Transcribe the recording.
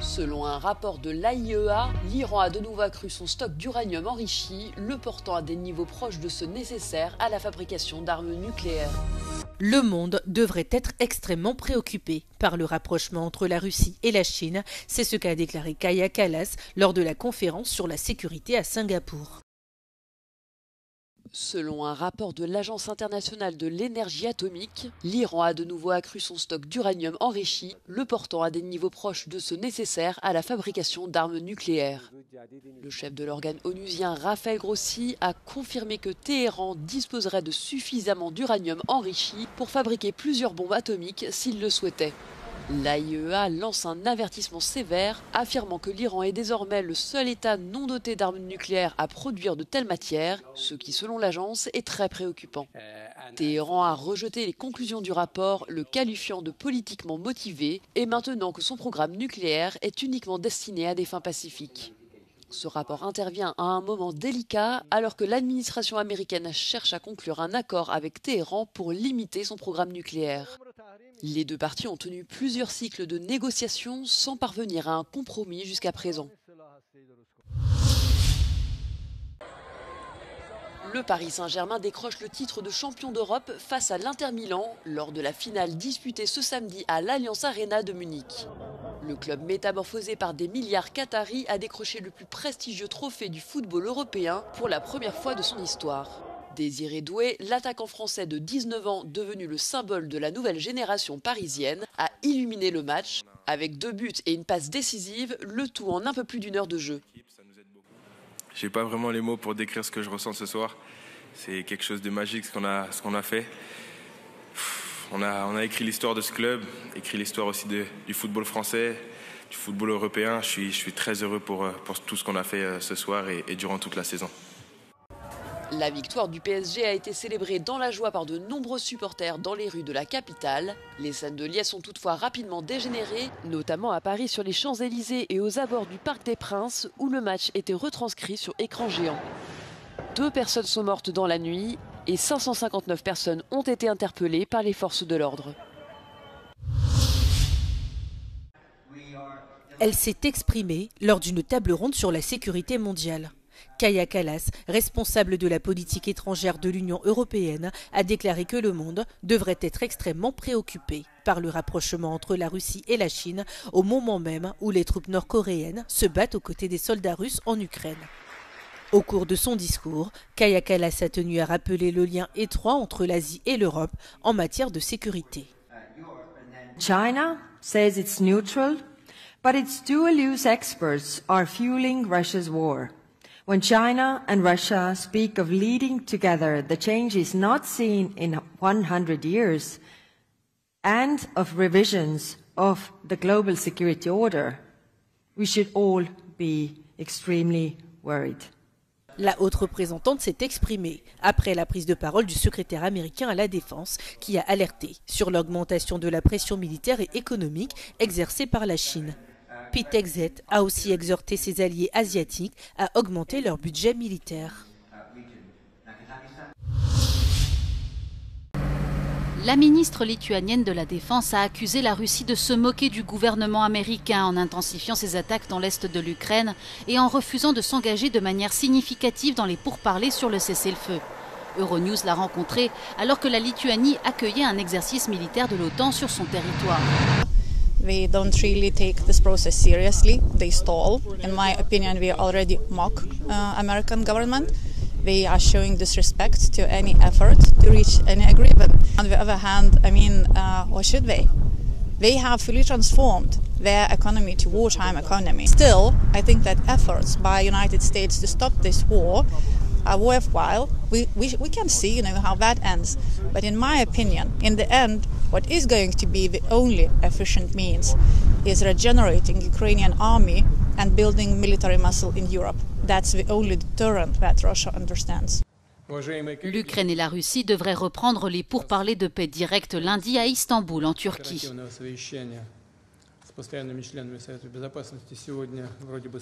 Selon un rapport de l'AIEA, l'Iran a de nouveau accru son stock d'uranium enrichi, le portant à des niveaux proches de ceux nécessaires à la fabrication d'armes nucléaires. Le monde devrait être extrêmement préoccupé par le rapprochement entre la Russie et la Chine. C'est ce qu'a déclaré Kaja Kallas lors de la conférence sur la sécurité à Singapour. Selon un rapport de l'Agence internationale de l'énergie atomique, l'Iran a de nouveau accru son stock d'uranium enrichi, le portant à des niveaux proches de ceux nécessaires à la fabrication d'armes nucléaires. Le chef de l'organe onusien Raphaël Grossi a confirmé que Téhéran disposerait de suffisamment d'uranium enrichi pour fabriquer plusieurs bombes atomiques s'il le souhaitait. L'AIEA lance un avertissement sévère, affirmant que l'Iran est désormais le seul État non doté d'armes nucléaires à produire de telles matières, ce qui, selon l'agence, est très préoccupant. Téhéran a rejeté les conclusions du rapport, le qualifiant de politiquement motivé, et maintenant que son programme nucléaire est uniquement destiné à des fins pacifiques. Ce rapport intervient à un moment délicat alors que l'administration américaine cherche à conclure un accord avec Téhéran pour limiter son programme nucléaire. Les deux parties ont tenu plusieurs cycles de négociations sans parvenir à un compromis jusqu'à présent. Le Paris Saint-Germain décroche le titre de champion d'Europe face à l'Inter Milan lors de la finale disputée ce samedi à l'Allianz Arena de Munich. Le club métamorphosé par des milliards qataris a décroché le plus prestigieux trophée du football européen pour la première fois de son histoire. Désiré Doué, l'attaquant français de 19 ans devenu le symbole de la nouvelle génération parisienne, a illuminé le match avec 2 buts et une passe décisive, le tout en un peu plus d'une heure de jeu. J'ai pas vraiment les mots pour décrire ce que je ressens ce soir. C'est quelque chose de magique ce qu'on a fait. On a écrit l'histoire de ce club, écrit l'histoire aussi du football français, du football européen. Je suis très heureux pour tout ce qu'on a fait ce soir et durant toute la saison. La victoire du PSG a été célébrée dans la joie par de nombreux supporters dans les rues de la capitale. Les scènes de liesse ont toutefois rapidement dégénéré, notamment à Paris sur les Champs-Élysées et aux abords du Parc des Princes où le match était retranscrit sur écran géant. 2 personnes sont mortes dans la nuit et 559 personnes ont été interpellées par les forces de l'ordre. Elle s'est exprimée lors d'une table ronde sur la sécurité mondiale. Kaja Kallas, responsable de la politique étrangère de l'Union européenne, a déclaré que le monde devrait être extrêmement préoccupé par le rapprochement entre la Russie et la Chine au moment même où les troupes nord-coréennes se battent aux côtés des soldats russes en Ukraine. Au cours de son discours, Kaja Kallas a tenu à rappeler le lien étroit entre l'Asie et l'Europe en matière de sécurité. China says it's neutral, but its dual-use experts are fueling Russia's war. When China and Russia speak of leading together, the change is not seen in 100 years, and of revisions of the global security order. We should all be extremely worried. La haute représentante s'est exprimée après la prise de parole du secrétaire américain à la Défense qui a alerté sur l'augmentation de la pression militaire et économique exercée par la Chine. Pete Hegseth a aussi exhorté ses alliés asiatiques à augmenter leur budget militaire. La ministre lituanienne de la Défense a accusé la Russie de se moquer du gouvernement américain en intensifiant ses attaques dans l'est de l'Ukraine et en refusant de s'engager de manière significative dans les pourparlers sur le cessez-le-feu. Euronews l'a rencontrée alors que la Lituanie accueillait un exercice militaire de l'OTAN sur son territoire. They don't really take this process seriously. They stall. In my opinion, we already mock American government. They are showing disrespect to any effort to reach any agreement. On the other hand, I mean, or should they? They have fully transformed their economy to wartime economy. Still, I think that efforts by United States to stop this war are worthwhile. We can see, how that ends. But in my opinion, in the end, what is going to be the only efficient means is regenerating Ukrainian army and building military muscle in Europe. That's the only deterrent that Russia understands. L'Ukraine et la Russie devraient reprendre les pourparlers de paix directs lundi à Istanbul, en Turquie. с постоянными членами Совета Безопасности сегодня вроде бы